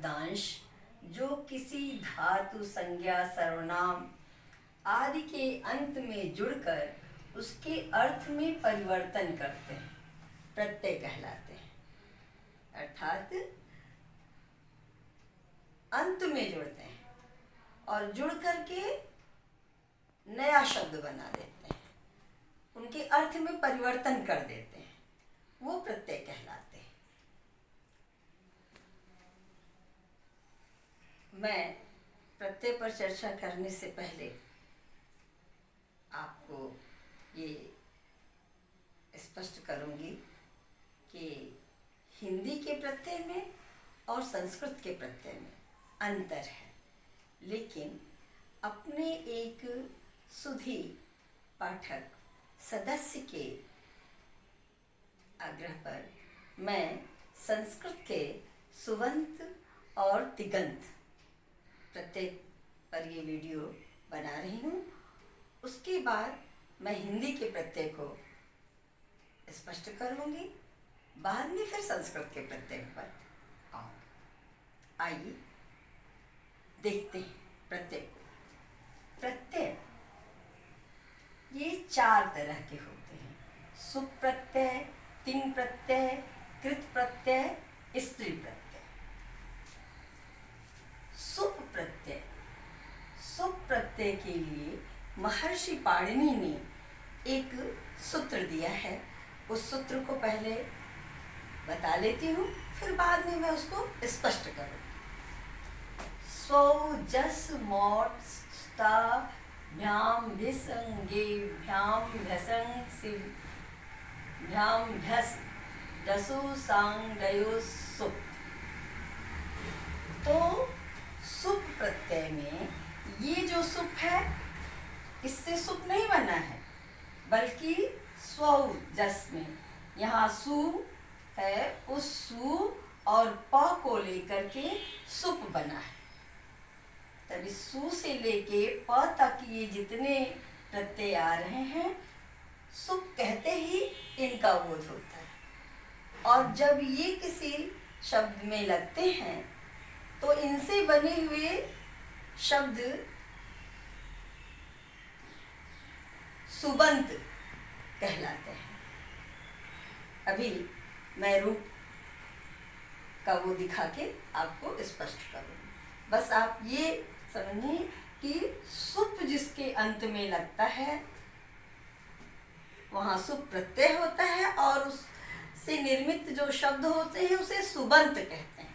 शब्दांश जो किसी धातु, संज्ञा, सर्वनाम आदि के अंत में जुड़कर उसके अर्थ में परिवर्तन करते हैं, प्रत्यय कहलाते हैं। अर्थात अंत में जुड़ते हैं और जुड़ करके नया शब्द बना देते हैं, उनके अर्थ में परिवर्तन कर देते हैं, वो प्रत्यय कहलाते हैं। मैं प्रत्यय पर चर्चा करने से पहले आपको ये स्पष्ट करूंगी कि हिंदी के प्रत्यय में और संस्कृत के प्रत्यय में अंतर है, लेकिन अपने एक सुधी पाठक सदस्य के आग्रह पर मैं संस्कृत के सुबंत और तिगंत प्रत्यय पर ये वीडियो बना रही हूँ। उसके बाद मैं हिंदी के प्रत्यय को स्पष्ट करूँगी, बाद में फिर संस्कृत के प्रत्यय पर आऊँगी। आइए देखते हैं प्रत्यय को। प्रत्यय ये 4 तरह के होते हैं: सुप प्रत्यय, तिंग प्रत्यय, कृत प्रत्यय, स्त्री प्रत्यय। सुप प्रत्यय, सुप प्रत्यय के लिए महर्षि पाणिनि ने एक सूत्र दिया है। उस सूत्र को पहले बता लेती हूँ, फिर बाद में मैं उसको स्पष्ट करूँ। स्वौ जस मोट स्ता भ्याम भिसंगे भ्याम भसंग सिव भ्याम भस दसु सांग दयो सुप। तो सुप प्रत्यय में ये जो सुप है, इससे सुप नहीं बना है, बल्कि स्वौ जस में यहाँ सु है, उस सु और प को लेकर के सुप बना है। तभी सु से लेके प तक ये जितने प्रत्यय आ रहे हैं, सुप कहते ही इनका बोध होता है। और जब ये किसी शब्द में लगते हैं तो इनसे बने हुए शब्द सुबंत कहलाते हैं। अभी मैं रूप का वो दिखा के आपको स्पष्ट करूँगी। बस आप ये समझिए कि सुप जिसके अंत में लगता है वहाँ सुप प्रत्यय होता है, और उससे निर्मित जो शब्द होते हैं उसे सुबंत कहते हैं।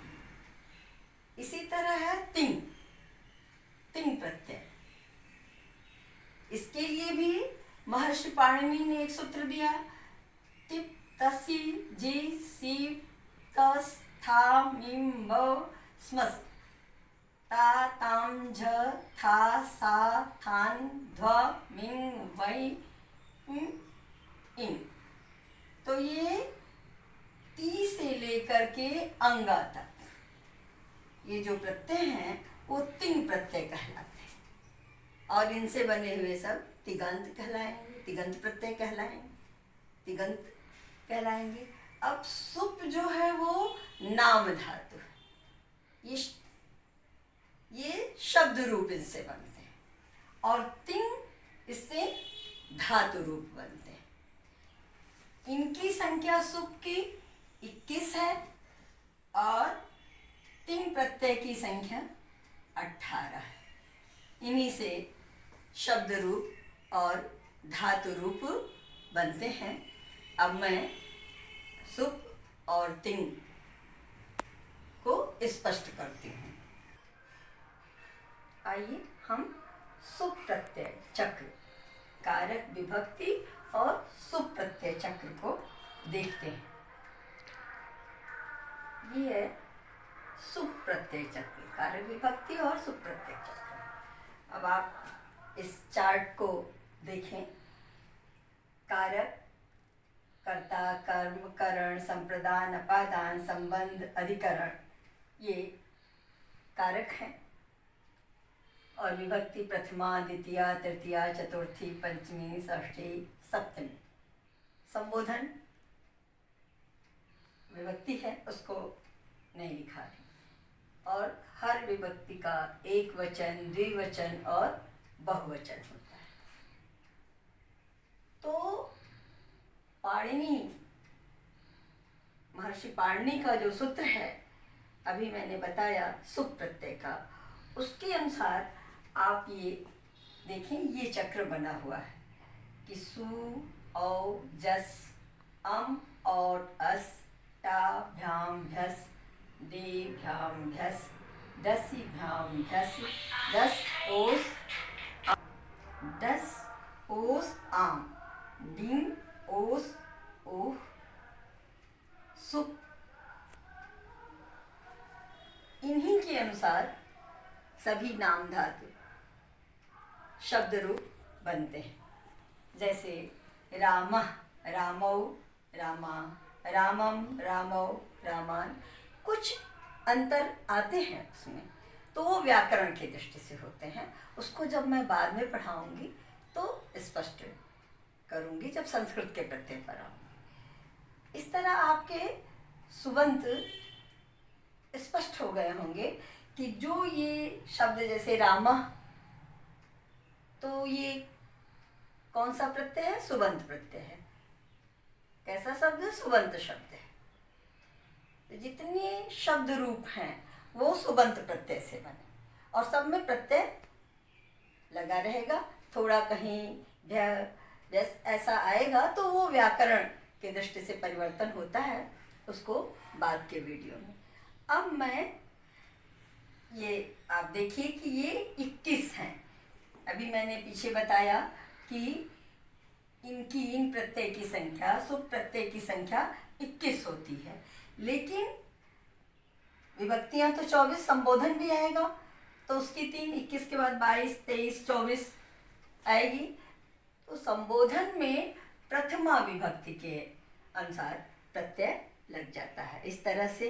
इसी तरह है तिंग, तिंग प्रत्यय। इसके लिए भी महर्षि पाणिनि ने एक सूत्र दिया: तिप तसी जी सी तस था मिम ब स्मस ता ताम झ था सा थान ध्व मिंग वै इन। तो ये ती से लेकर के अंगा तक ये जो प्रत्यय हैं वो तिंग प्रत्यय कहलाते हैं, और इनसे बने हुए सब तिगंत कहलाएंगे, तिगंत प्रत्यय कहलाएंगे, तिगंत कहलाएंगे। अब सुप जो है वो नाम धातु है, ये शब्द रूप इनसे बनते हैं, और तिंग इससे धातु रूप बनते हैं। इनकी संख्या सुप की 21 है और तिंग प्रत्यय की संख्या 18 है। इन्हीं से शब्द रूप और धातु रूप बनते हैं। अब मैं सुप और तिंग को स्पष्ट करती हूँ। आइए हम सुप प्रत्यय चक्र, कारक विभक्ति और सुप प्रत्यय चक्र को देखते हैं। ये है सुप प्रत्यय चक्र, कारक विभक्ति और सुप प्रत्यय चक्र। अब आप इस चार्ट को देखें। कारक कर्ता, कर्म, करण, संप्रदान, अपादान, संबंध, अधिकरण, ये कारक हैं। और विभक्ति प्रथमा, द्वितीया, तृतीया, चतुर्थी, पंचमी, षष्ठी, सप्तमी। संबोधन विभक्ति है, उसको नहीं लिखा है। और विभक्ति का एक वचन, द्विवचन और बहुवचन होता है। तो पाणिनि, महर्षि पाणिनि का जो सूत्र है अभी मैंने बताया सुप प्रत्यय का, उसके अनुसार आप ये देखें, ये चक्र बना हुआ है कि सु, औ, जस, अम, और, अस, टा, भ्याम, भ्यस, दे, भ्याम, भ्यस, दसी, भ्याम, भ्यस, दस, ओस, दस, ओस, आम, डिंग, ओस, ओह, सुप। इन्हीं के अनुसार सभी नाम धातु शब्द रूप बनते हैं। जैसे रामः, रामौ, रामा, रामम, रामौ, रामान। कुछ अंतर आते हैं उसमें, तो वो व्याकरण की दृष्टि से होते हैं। उसको जब मैं बाद में पढ़ाऊंगी तो स्पष्ट करूंगी, जब संस्कृत के प्रत्यय पर आऊंगी। इस तरह आपके सुबंत स्पष्ट हो गए होंगे कि जो ये शब्द जैसे रामः, तो ये कौन सा प्रत्यय है? सुबंत प्रत्यय है। कैसा शब्द है? सुबंत शब्द है। तो जितने शब्द रूप हैं वो सुबंत प्रत्यय से बने, और सब में प्रत्यय लगा रहेगा। थोड़ा कहीं व्यस ऐसा आएगा तो वो व्याकरण के दृष्टि से परिवर्तन होता है, उसको बाद के वीडियो में। अब मैं ये आप देखिए कि ये 21 हैं। अभी मैंने पीछे बताया कि इन प्रत्यय की संख्या, सुप प्रत्यय की संख्या 21 होती है, लेकिन विभक्तियां तो 24, संबोधन भी आएगा तो उसकी 3, 21 के बाद 22, 23, 24 आएगी। तो संबोधन में प्रथमा विभक्ति के अनुसार प्रत्यय लग जाता है। इस तरह से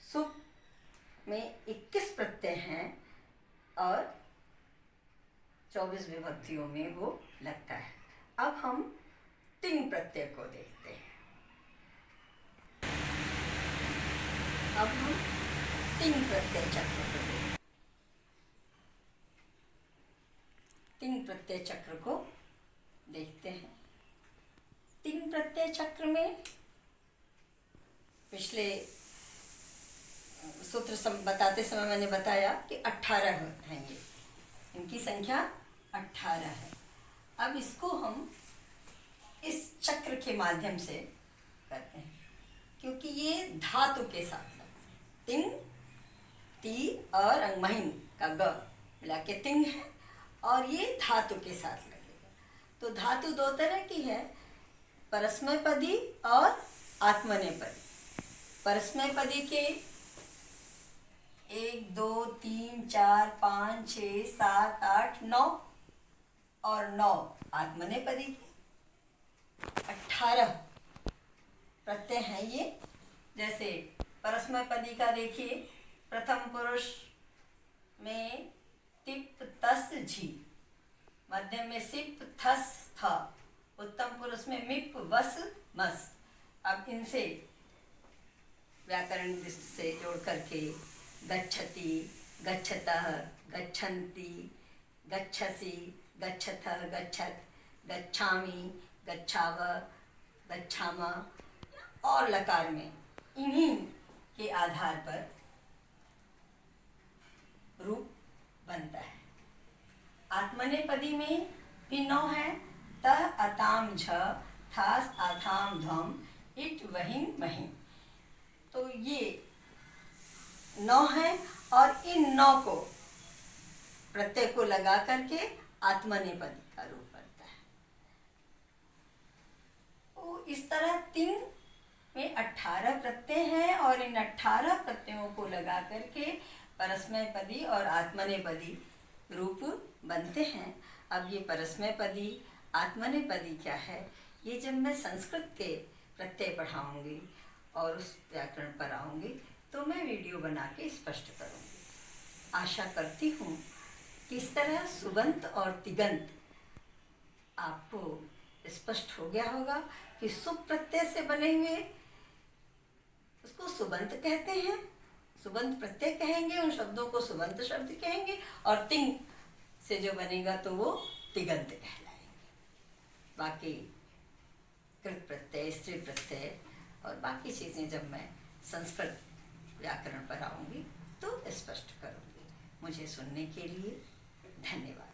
सुप में 21 प्रत्यय हैं और 24 विभक्तियों में वो लगता है। अब हम तिंग प्रत्यय को देखते हैं। अब हम तिंग प्रत्यय चक्र को देखते हैं। तिंग प्रत्यय चक्र को देखते हैं। तिंग प्रत्यय चक्र में पिछले सूत्र बताते समय मैंने बताया कि 18 हैं ये, इनकी संख्या 18 है। अब इसको हम इस चक्र के माध्यम से करते हैं, क्योंकि ये धातु के साथ लगते हैं। तिंग, ती और अंगमहीन का ग मिला के तिंग है, और ये धातु के साथ लगेगा। तो धातु दो तरह की है, परस्मैपदी और आत्मनेपदी। परस्मैपदी के 1, 2, 3, 4, 5, 6, 7, 8, 9 और 9 आत्मनेपदी के 18 प्रत्यय हैं ये। जैसे परस्मैपदी का देखिए, प्रथम पुरुष में तिप, तस, झी, मध्यम में सिप, थस, था, उत्तम पुरुष में मिप, वस, मस। अब इनसे व्याकरण से जोड़ करके गच्छति, गच्छतः, गच्छन्ति, गच्छसि, गच्छतः, गच्छत, गच्छामि, गच्छाव, गच्छामा, और लकार में इन्हीं के आधार पर रूप बनता है। आत्मनेपदी में भी 9 है, तह, अताम, झ, थास, आथाम, ध्वम, इट, वहिं, महिं। तो ये 9 है, और इन 9 को प्रत्यय को लगा करके आत्मनेपदी का रूप बनता है। तो इस तरह तिंग में 18 प्रत्यय हैं, और इन 18 प्रत्ययों को लगा करके परस्मैपदी और आत्मनेपदी रूप बनते हैं। अब ये परस्मैपदी, आत्मनेपदी क्या है, ये जब मैं संस्कृत के प्रत्यय पढ़ाऊंगी और उस व्याकरण पर आऊंगी तो मैं वीडियो बना के स्पष्ट करूंगी। आशा करती हूँ कि इस तरह सुबंत और तिगंत आपको स्पष्ट हो गया होगा कि सुप प्रत्यय से बने हुए उसको सुबंत कहते हैं, सुबंत प्रत्यय कहेंगे, उन शब्दों को सुबंत शब्द कहेंगे, और तिंग से जो बनेगा तो वो तिगंत कहलाएंगे। बाकी कृत प्रत्यय, स्त्री प्रत्यय और बाकी चीज़ें जब मैं संस्कृत व्याकरण पर आऊँगी तो स्पष्ट करूँगी। मुझे सुनने के लिए धन्यवाद।